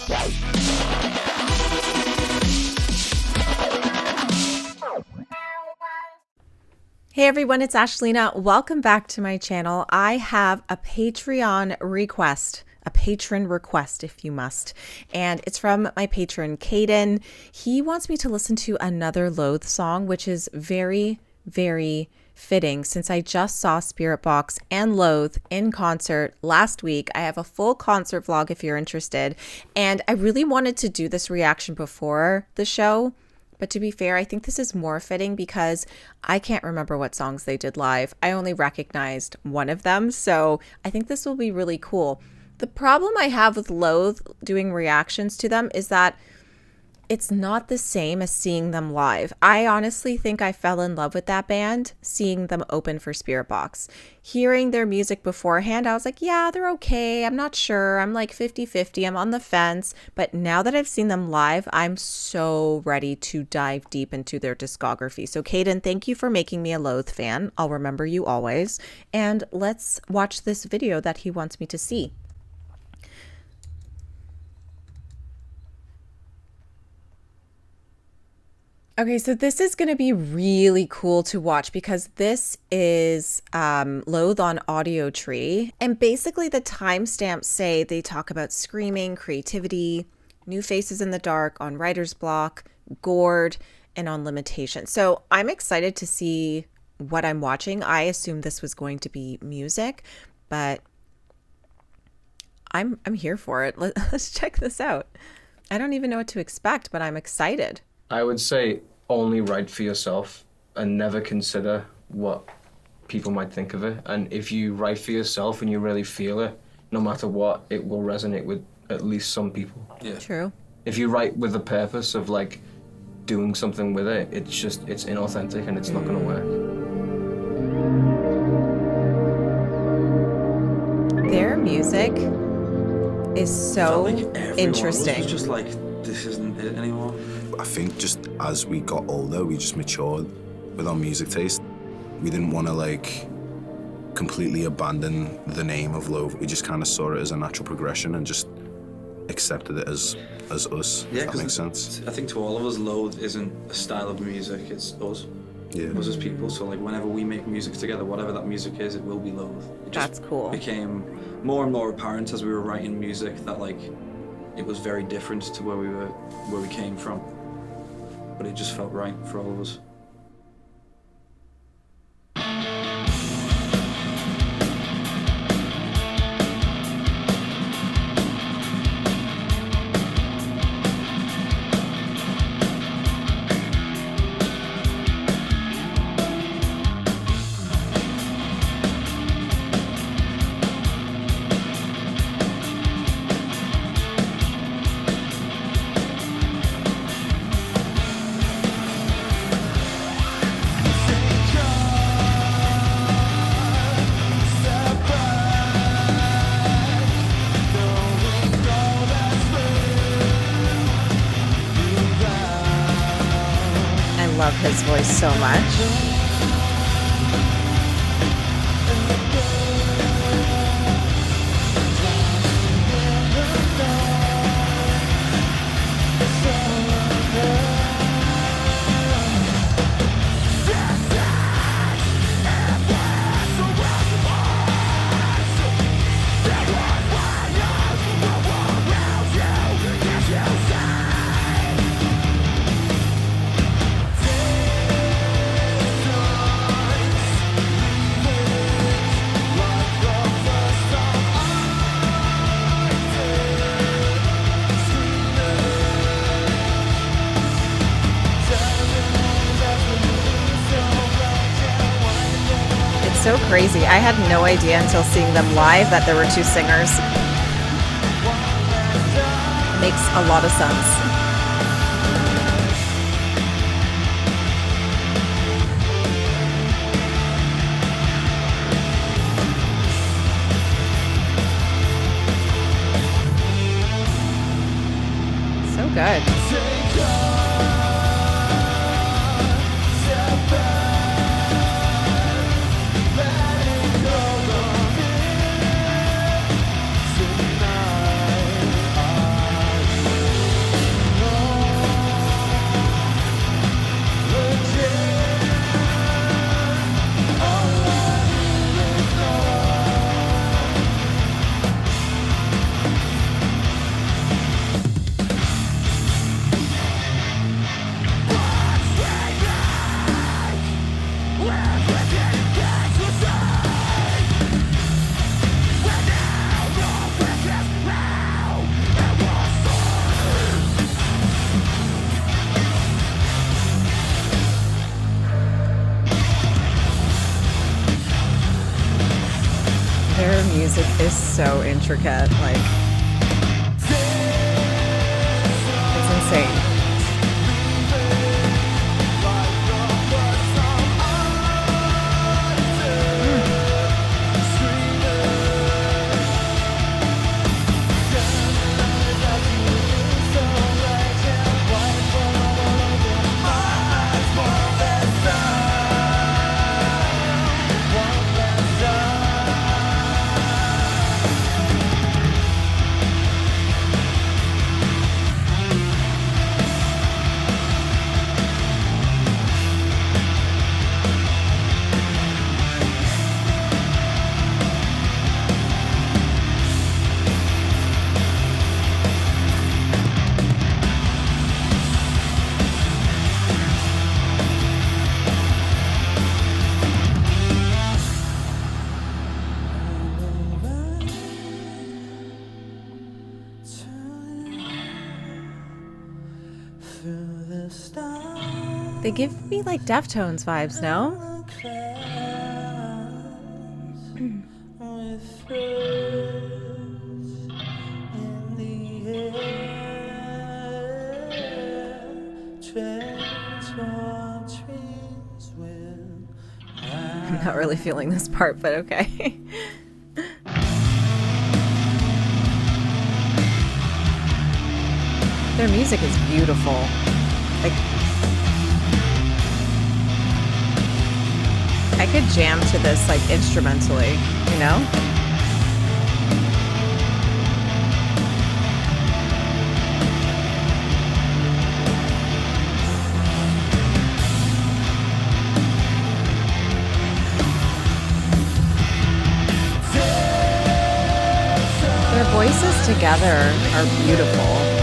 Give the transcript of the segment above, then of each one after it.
Hey everyone, it's Ashlena. Welcome back to my channel. I have a Patreon request, a patron request if you must, and it's from my patron Caden. He wants me to listen to another Loathe song, which is very, very fitting since I just saw Spirit Box and Loathe in concert last week. I have a full concert vlog if you're interested, and I really wanted to do this reaction before the show. But to be fair, I think this is more fitting because I can't remember what songs they did live. I only recognized one of them, so I think this will be really cool. The problem I have with Loathe doing reactions to them is that it's not the same as seeing them live. I honestly think I fell in love with that band seeing them open for Spirit Box. Hearing their music beforehand, I was like, yeah, they're okay. I'm not sure. I'm like 50-50. I'm on the fence. But now that I've seen them live, I'm so ready to dive deep into their discography. So Caden, thank you for making me a Loathe fan. I'll remember you always. And let's watch this video that he wants me to see. Okay, so this is going to be really cool to watch because this is Loathe on Audiotree. And basically the timestamps say they talk about screaming, creativity, new faces in the dark, on writer's block, gourd, and on limitation. So I'm excited to see what I'm watching. I assumed this was going to be music, but I'm here for it. Let's check this out. I don't even know what to expect, but I'm excited. I would say only write for yourself and never consider what people might think of it. And if you write for yourself and you really feel it, no matter what, it will resonate with at least some people. Yeah. True. If you write with the purpose of like doing something with it, it's inauthentic and it's not gonna work. Their music is so interesting. Was just like, this isn't it anymore. I think just as we got older, we just matured with our music taste. We didn't want to like completely abandon the name of Loathe. We just kind of saw it as a natural progression and just accepted it as us. Yeah, if that makes sense. I think to all of us, Loathe isn't a style of music, it's us. Yeah. Us as people. So like whenever we make music together, whatever that music is, it will be Loathe. It just That's cool. Became more and more apparent as we were writing music that like it was very different to where we came from. But it just felt right for all of us. I love his voice so much. So crazy. I had no idea until seeing them live that there were two singers. Makes a lot of sense. So good. music is so intricate. Like, it's insane. They give me like Deftones vibes, no? I'm not really feeling this part, but okay. Their music is beautiful. Like, I could jam to this like instrumentally, you know? Their voices together are beautiful.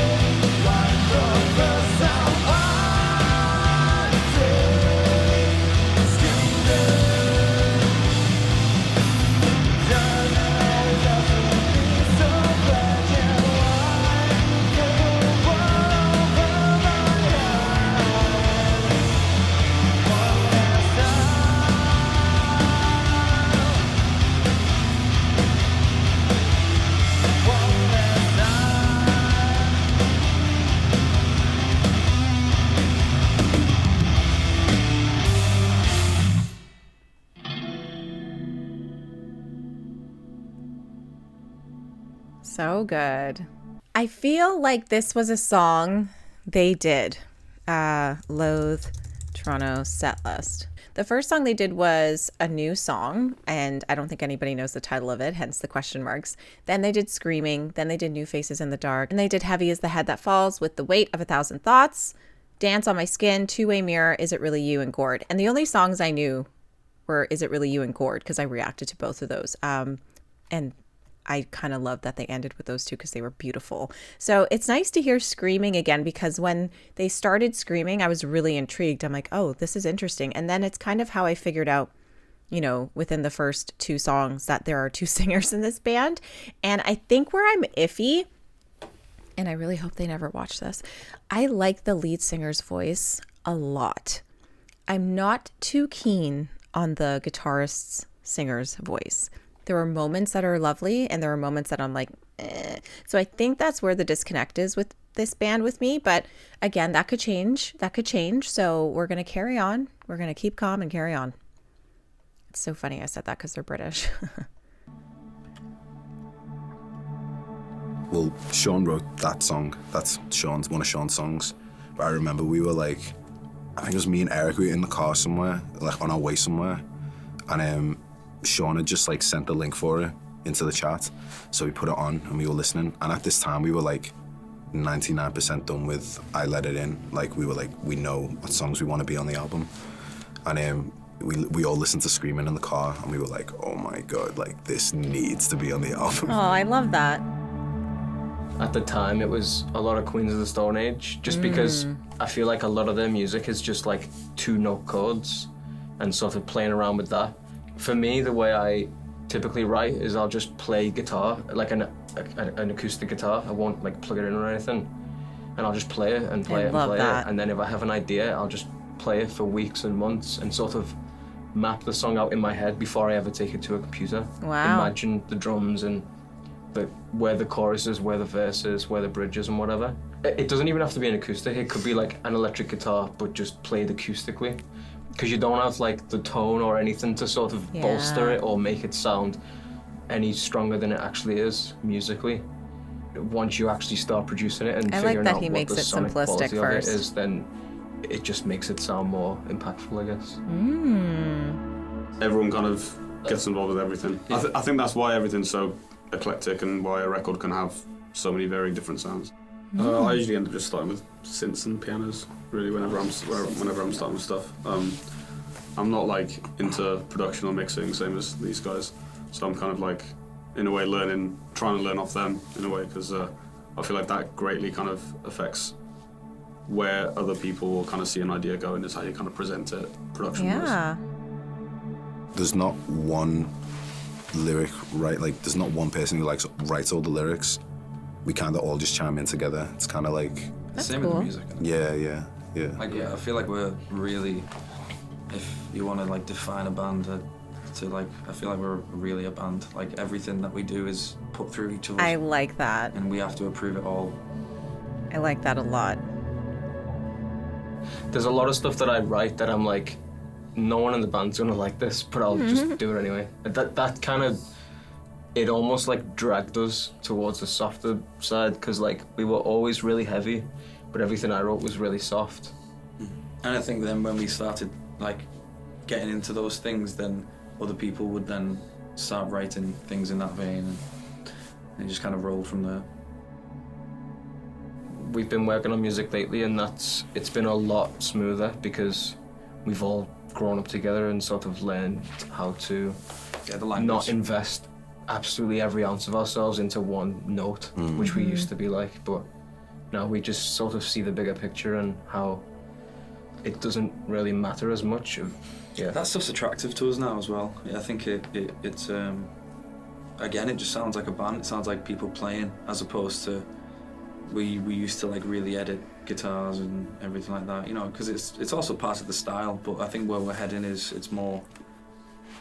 So good. I feel like this was a song they did. Loathe, Toronto set list. The first song they did was a new song, and I don't think anybody knows the title of it, hence the question marks. Then they did Screaming, then they did New Faces in the Dark, and they did Heavy as the Head That Falls, With the Weight of 1,000 Thoughts, Dance on My Skin, Two-Way Mirror, Is It Really You, and Gourd. And the only songs I knew were Is It Really You and Gourd, because I reacted to both of those. And I kind of loved that they ended with those two because they were beautiful. So it's nice to hear Screaming again, because when they started Screaming, I was really intrigued. I'm like, oh, this is interesting. And then it's kind of how I figured out, you know, within the first two songs that there are two singers in this band. And I think where I'm iffy, and I really hope they never watch this, I like the lead singer's voice a lot. I'm not too keen on the guitarist's singer's voice. There are moments that are lovely, and there are moments that I'm like, eh. So I think that's where the disconnect is with this band with me. But again, that could change. That could change. So we're going to carry on. We're going to keep calm and carry on. It's so funny I said that because they're British. Well, Sean wrote that song. That's one of Sean's songs. But I remember we were like, I think it was me and Eric, we were in the car somewhere, like on our way somewhere. And Sean had just like sent the link for it into the chat. So we put it on and we were listening. And at this time we were like 99% done with I Let It In. Like we were like, we know what songs we want to be on the album. And we all listened to Screaming in the car and we were like, oh my God, like this needs to be on the album. Oh, I love that. At the time, it was a lot of Queens of the Stone Age, just because I feel like a lot of their music is just like 2-note chords and sort of playing around with that. For me, the way I typically write is I'll just play guitar, like an acoustic guitar. I won't like plug it in or anything. And I'll just play it and play it and play it. And then if I have an idea, I'll just play it for weeks and months and sort of map the song out in my head before I ever take it to a computer. Wow. Imagine the drums and where the chorus is, where the verse is, where the bridge is and whatever. It doesn't even have to be an acoustic, it could be like an electric guitar but just played acoustically. Because you don't have like the tone or anything to sort of bolster it or make it sound any stronger than it actually is musically. Once you actually start producing it and figuring out what the sonic quality of it is, then it just makes it sound more impactful, I guess. Everyone kind of gets involved with everything. I think that's why everything's so eclectic and why a record can have so many very different sounds. I usually end up just starting with synths and pianos, really, whenever I'm starting with stuff. I'm not like into production or mixing, same as these guys. So I'm kind of like, in a way, trying to learn off them in a way, because I feel like that greatly kind of affects where other people will kind of see an idea going, is how you kind of present it production-wise. There's not one lyric, right? Like, there's not one person who writes all the lyrics. We kind of all just chime in together. It's kind of like... That's Same cool. with the music. Yeah. Like, I feel like we're really, if you want to like define a band, I feel like we're really a band. Like, everything that we do is put through each of us. I like that. And we have to approve it all. I like that a lot. There's a lot of stuff that I write that I'm like, no one in the band's gonna like this, but I'll just do it anyway. That kind of, it almost like dragged us towards the softer side, because like we were always really heavy, but everything I wrote was really soft. And I think then when we started like getting into those things, then other people would then start writing things in that vein, and it just kind of rolled from there. We've been working on music lately, and it's been a lot smoother because we've all grown up together and sort of learned how to not invest absolutely every ounce of ourselves into one note, which we used to be like, but now we just sort of see the bigger picture and how it doesn't really matter as much. That stuff's attractive to us now as well. I think it's again, it just sounds like a band. It sounds like people playing, as opposed to we used to like really edit guitars and everything like that, you know, because it's also part of the style. But I think where we're heading is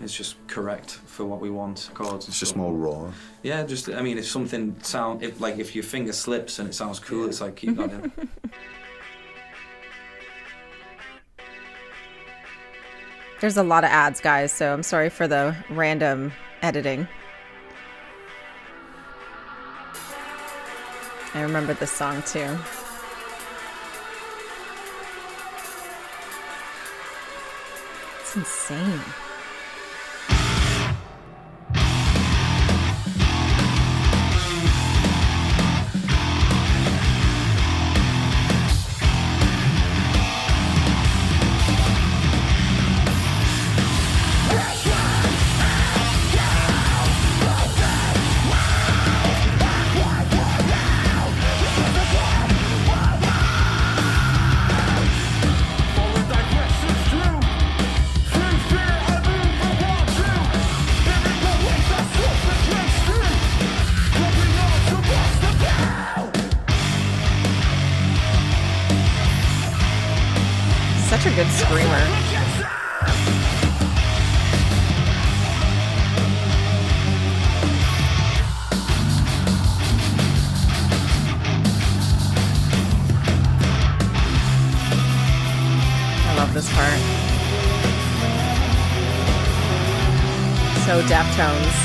it's just correct for what we want. Chords. It's just more raw. Yeah, just I mean, if something if your finger slips and it sounds cool, it's like keep that in. There's a lot of ads, guys, so I'm sorry for the random editing. I remember this song too. It's insane. Such a good screamer. I love this part. So Deftones.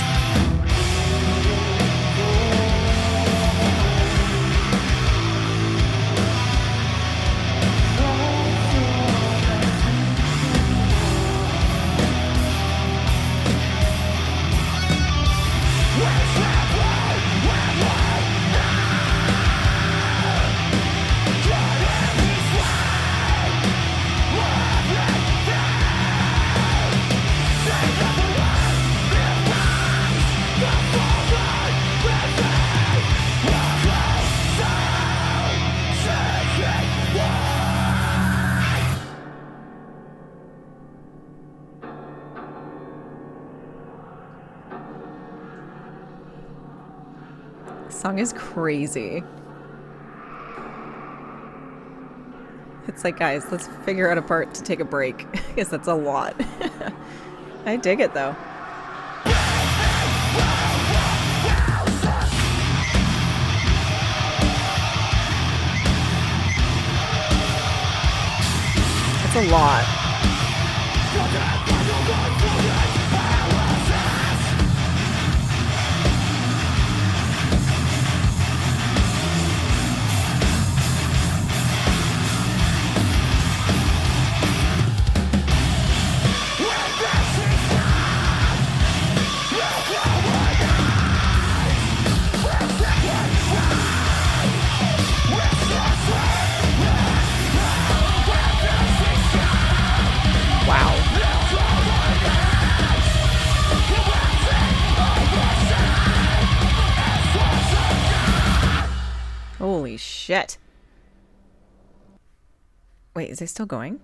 Song is crazy. It's like, guys, let's figure out a part to take a break, because that's a lot. I dig it, though. It's a lot. Holy shit. Wait, is it still going?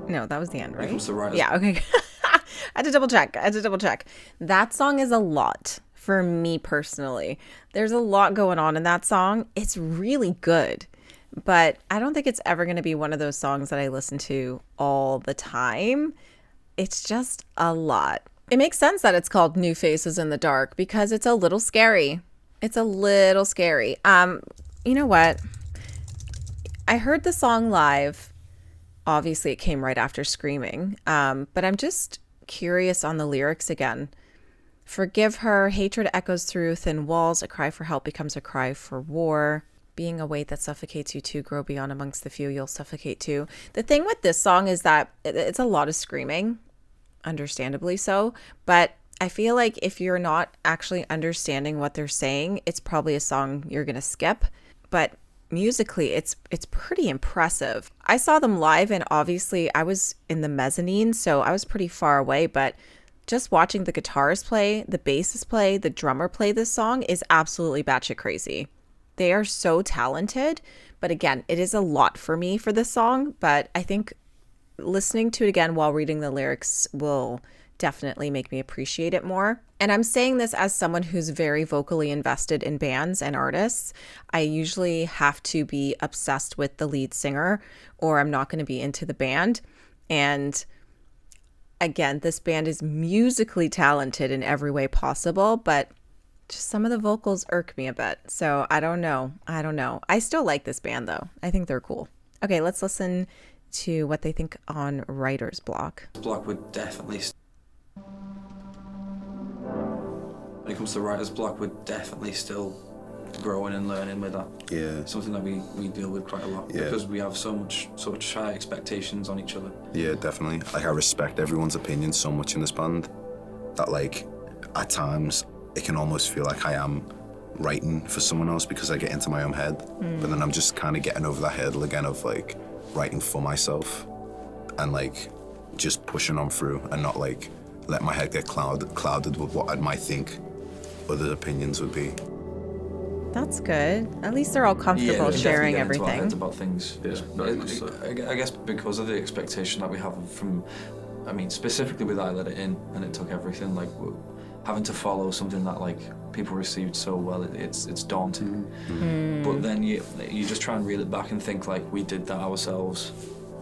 No, that was the end, right? It was the right. Yeah, okay. I had to double check. That song is a lot for me personally. There's a lot going on in that song. It's really good, but I don't think it's ever going to be one of those songs that I listen to all the time. It's just a lot. It makes sense that it's called New Faces in the Dark because it's a little scary. It's a little scary. You know what? I heard the song live. Obviously, it came right after Screaming. But I'm just curious on the lyrics again. Forgive her, hatred echoes through thin walls, a cry for help becomes a cry for war. Being a weight that suffocates you too, grow beyond amongst the few, you'll suffocate too. The thing with this song is that it's a lot of screaming. Understandably so, but I feel like if you're not actually understanding what they're saying, it's probably a song you're gonna skip. But musically, it's pretty impressive. I saw them live, and obviously I was in the mezzanine, so I was pretty far away, but just watching the guitars play, the basses play, the drummer play this song is absolutely batshit crazy. They are so talented, but again, it is a lot for me for this song, but I think listening to it again while reading the lyrics will definitely make me appreciate it more. And I'm saying this as someone who's very vocally invested in bands and artists. I usually have to be obsessed with the lead singer or I'm not going to be into the band. And again, this band is musically talented in every way possible, but just some of the vocals irk me a bit. So I don't know. I still like this band though. I think they're cool. Okay, let's listen to what they think on writer's block. Block would definitely. When it comes to writer's block, we're definitely still growing and learning with that. Yeah. Something that we deal with quite a lot because we have such high expectations on each other. Yeah, definitely. Like, I respect everyone's opinion so much in this band that, like, at times it can almost feel like I am writing for someone else because I get into my own head. But then I'm just kind of getting over that hurdle again of, like, writing for myself and, like, just pushing on through and not, like, let my head get clouded with what I might think other opinions would be. That's good. At least they're all comfortable sharing everything. About things. Yeah, I guess because of the expectation that we have from, I mean, specifically with I Let It In, and it took everything. Like having to follow something that like people received so well, it's daunting. Mm. But then you just try and reel it back and think like we did that ourselves,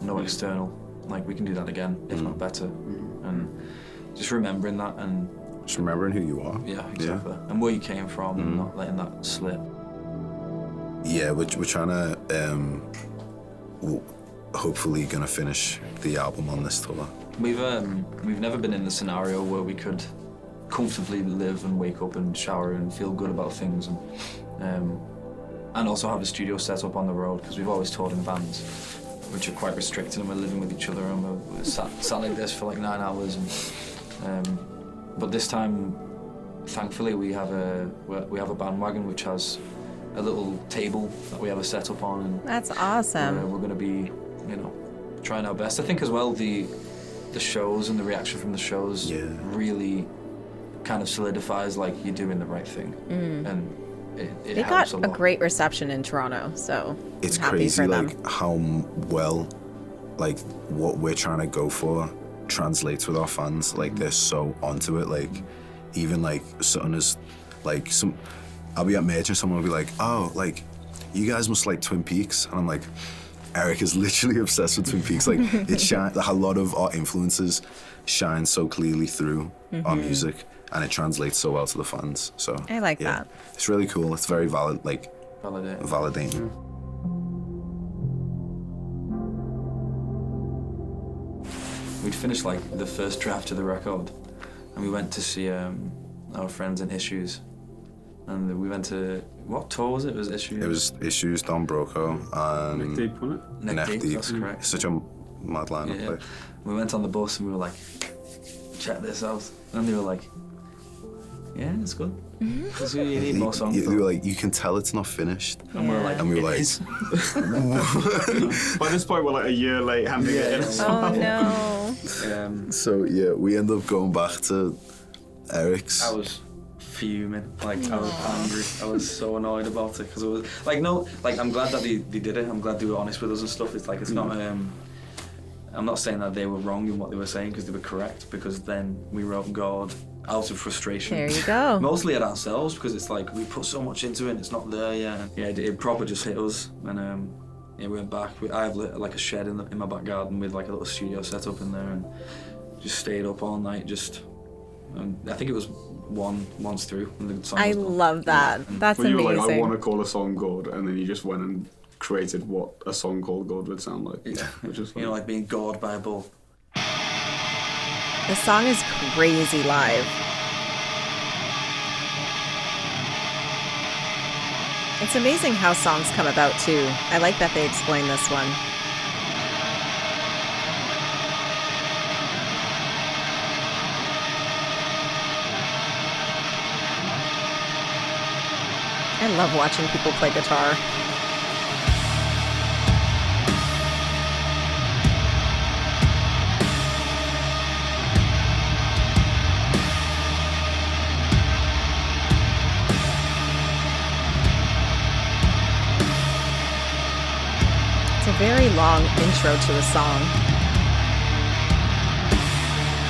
no external. Like we can do that again, if not better. And just remembering that and. Just remembering who you are. Yeah, exactly. Yeah. And where you came from and not letting that slip. Yeah, we're trying to, we're hopefully gonna finish the album on this tour. We've never been in the scenario where we could comfortably live and wake up and shower and feel good about things and also have a studio set up on the road because we've always toured in bands, which are quite restricted and we're living with each other and we're sat like this for like 9 hours and but this time, thankfully, we have a bandwagon which has a little table that we have a setup on. And that's awesome. We're going to be, trying our best. I think as well the shows and the reaction from the shows really kind of solidifies like you're doing the right thing, and it they helps got a lot. A great reception in Toronto, so it's I'm happy crazy for like them. how well like what we're trying to go for translates with our fans. Like they're so onto it. Like even like something as like I'll be at merch and someone will be like, oh, like you guys must like Twin Peaks. And I'm like, Eric is literally obsessed with Twin Peaks. Like, it shines, like, a lot of our influences shine so clearly through our music, and it translates so well to the fans. So I like that. It's really cool. It's very validating. We'd finished like the first draft of the record, and we went to see our friends in Issues, and we went to, what tour was it? It was Issues. It was Issues, Don Broco, and Neck Deep, wasn't it? Neck Deep, that's correct. Such a mad lineup. Yeah. Like. We went on the bus and we were like, check this out, and they were like, yeah, it's good. Because you need more songs. You were like, you can tell it's not finished. And we were like, And we were like, By this point, we're like a year late handing it in. Oh no. so yeah, we ended up going back to Eric's. I was fuming, like I was angry. I was so annoyed about it because it was like, no, like I'm glad that they did it. I'm glad they were honest with us and stuff. It's like, it's not. I'm not saying that they were wrong in what they were saying, because they were correct. Because then we wrote God out of frustration. There you go. Mostly at ourselves, because it's like we put so much into it and it's not there yet. Yeah, it proper just hit us, and yeah, we went back. I have like a shed in my back garden with like a little studio set up in there, and just stayed up all night. I think it was once through. And the song I was done. love that. That's Well, you were amazing. like, I want to call a song God, and then you just went and created what a song called God would sound like. Yeah. Which is You know, like being gored by a bull. The song is crazy live. It's amazing how songs come about too. I like that they explain this one. I love watching people play guitar. It's a very long intro to a song.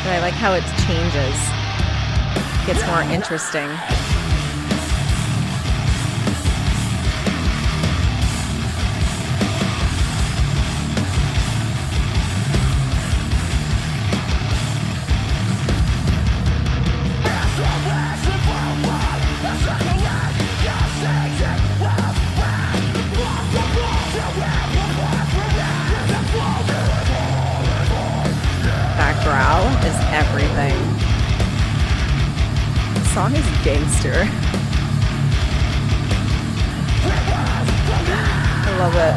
But I like how it changes. It gets more interesting. That growl is everything. The song is gangster. I love it.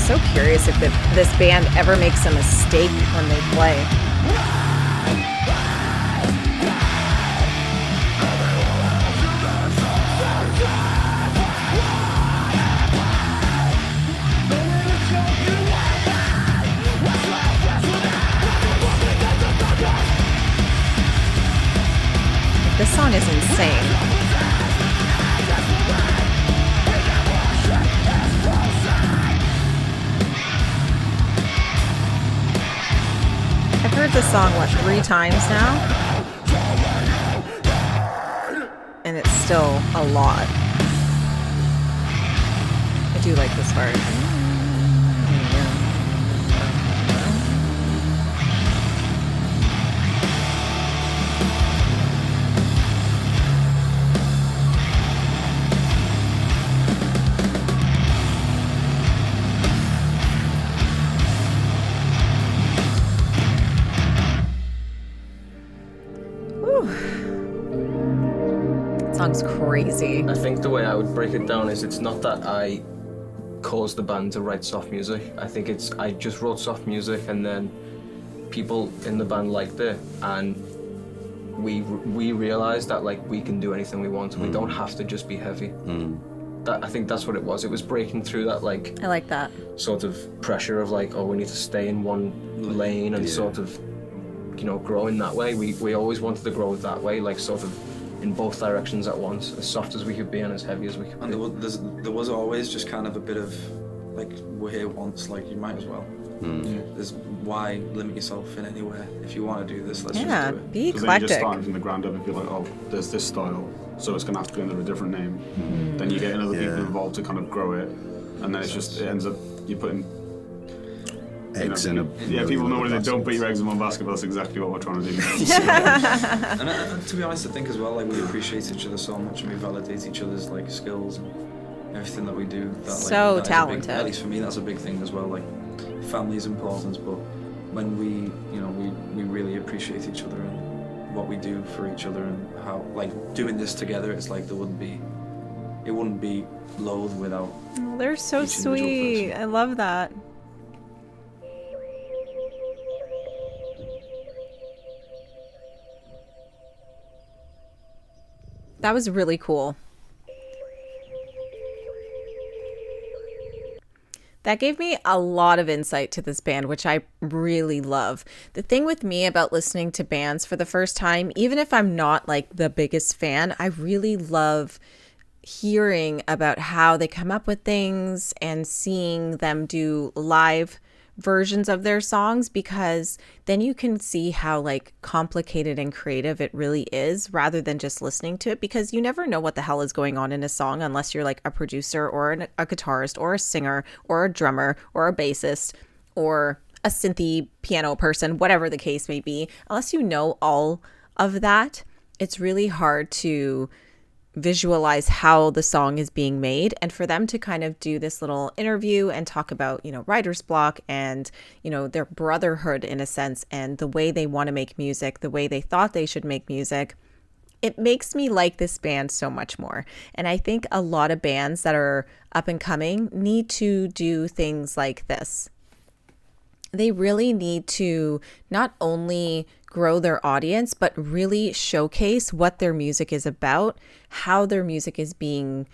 So curious if this band ever makes a mistake when they play. This song is insane. I've heard this song, 3 times now? And it's still a lot. I do like this part. Song's crazy. I think the way I would break it down is it's not that I caused the band to write soft music. I think I just wrote soft music and then people in the band liked it and we realized that like we can do anything we want. We don't have to just be heavy. I think that's what it was. It was breaking through that like I like that. sort of pressure of like, oh, we need to stay in one lane and sort of, you know, grow in that way. We always wanted to grow that way, like sort of in both directions at once, as soft as we could be and as heavy as we could be. And there was always just kind of a bit of like, we're here once, like you might as well. There's why limit yourself in anywhere? If you want to do this, let's just do it. Be Because then you're just eclectic. starting from the ground up. If you're like, oh, there's this style, so it's going to have to be under a different name. Then you get other people involved to kind of grow it, and then it ends up you're putting Eggs in a people know when they don't put your eggs in one basket. But that's exactly what we're trying to do. And to be honest, I think as well, like we appreciate each other so much, and we validate each other's like skills and everything that we do. That, like, So that is talented. At least for me, that's a big thing as well. Like family is important, but when we really appreciate each other and what we do for each other and how like doing this together, it's like it wouldn't be Loathe without. Oh, they're so each individual sweet. person. I love that. That was really cool. That gave me a lot of insight to this band, which I really love. The thing with me about listening to bands for the first time, even if I'm not like the biggest fan, I really love hearing about how they come up with things and seeing them do live versions of their songs, because then you can see how like complicated and creative it really is rather than just listening to it, because you never know what the hell is going on in a song unless you're like a producer or a guitarist or a singer or a drummer or a bassist or a synthy piano person, whatever the case may be. Unless you know all of that, it's really hard to visualize how the song is being made. And for them to kind of do this little interview and talk about, you know, writer's block and, you know, their brotherhood in a sense, and the way they want to make music, the way they thought they should make music, it makes me like this band so much more. And I think a lot of bands that are up and coming need to do things like this. They really need to not only grow their audience, but really showcase what their music is about, how their music is being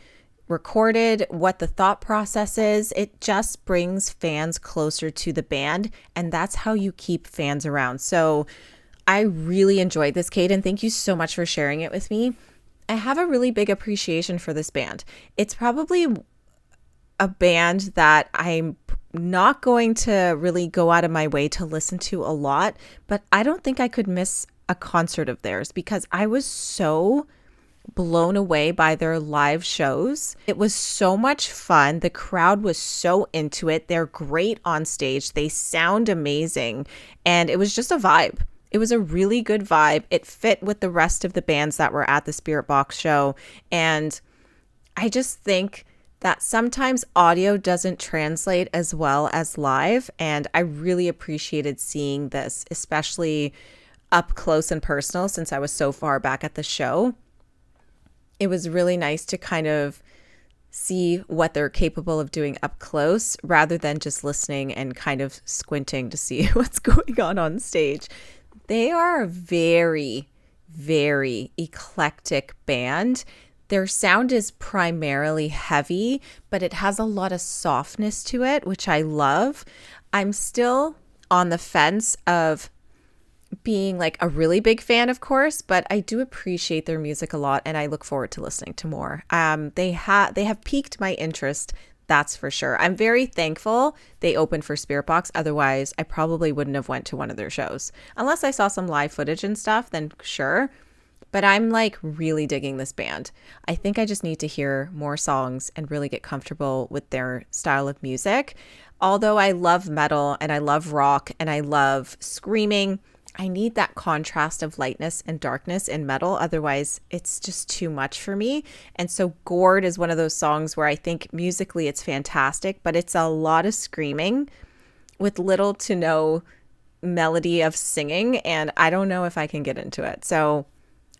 recorded, what the thought process is. It just brings fans closer to the band, and that's how you keep fans around. So I really enjoyed this, Caden. Thank you so much for sharing it with me. I have a really big appreciation for this band. It's probably a band that I'm not going to really go out of my way to listen to a lot, but I don't think I could miss a concert of theirs because I was so blown away by their live shows. It was so much fun. The crowd was so into it. They're great on stage. They sound amazing. And it was just a vibe. It was a really good vibe. It fit with the rest of the bands that were at the Spirit Box show. And I just think that sometimes audio doesn't translate as well as live. And I really appreciated seeing this, especially up close and personal, since I was so far back at the show. It was really nice to kind of see what they're capable of doing up close rather than just listening and kind of squinting to see what's going on stage. They are a very, very eclectic band. Their sound is primarily heavy, but it has a lot of softness to it, which I love. I'm still on the fence of being like a really big fan, of course, but I do appreciate their music a lot, and I look forward to listening to more. They have piqued my interest, that's for sure. I'm very thankful they opened for Spirit Box. Otherwise, I probably wouldn't have went to one of their shows. Unless I saw some live footage and stuff, then sure. But I'm like really digging this band. I think I just need to hear more songs and really get comfortable with their style of music. Although I love metal and I love rock and I love screaming, I need that contrast of lightness and darkness in metal. Otherwise, it's just too much for me. And so Gourd is one of those songs where I think musically it's fantastic, but it's a lot of screaming with little to no melody of singing. And I don't know if I can get into it. So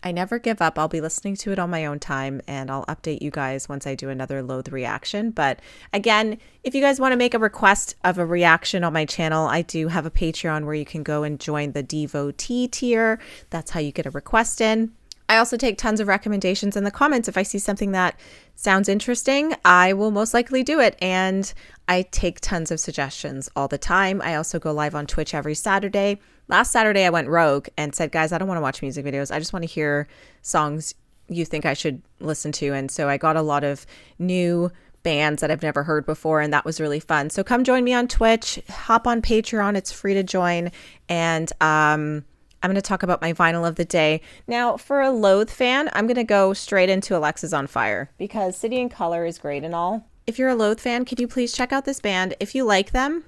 I never give up. I'll be listening to it on my own time, and I'll update you guys once I do another Loathe reaction. But again, if you guys want to make a request of a reaction on my channel, I do have a Patreon where you can go and join the devotee tier. That's how you get a request in. I also take tons of recommendations in the comments. If I see something that sounds interesting, I will most likely do it. And I take tons of suggestions all the time. I also go live on Twitch every Saturday. Last Saturday, I went rogue and said, guys, I don't want to watch music videos. I just want to hear songs you think I should listen to. And so I got a lot of new bands that I've never heard before, and that was really fun. So come join me on Twitch, hop on Patreon. It's free to join. And I'm going to talk about my vinyl of the day. Now, for a Loathe fan, I'm going to go straight into Alexis on Fire because City and Color is great and all. If you're a Loathe fan, could you please check out this band? If you like them,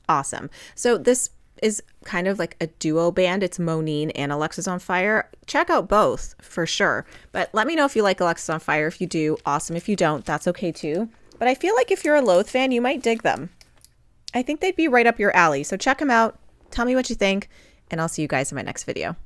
awesome. So this is kind of like a duo band. It's Monine and Alexis on Fire. Check out both for sure. But let me know if you like Alexis on Fire. If you do, awesome. If you don't, that's okay too. But I feel like if you're a Loathe fan, you might dig them. I think they'd be right up your alley. So check them out. Tell me what you think, and I'll see you guys in my next video.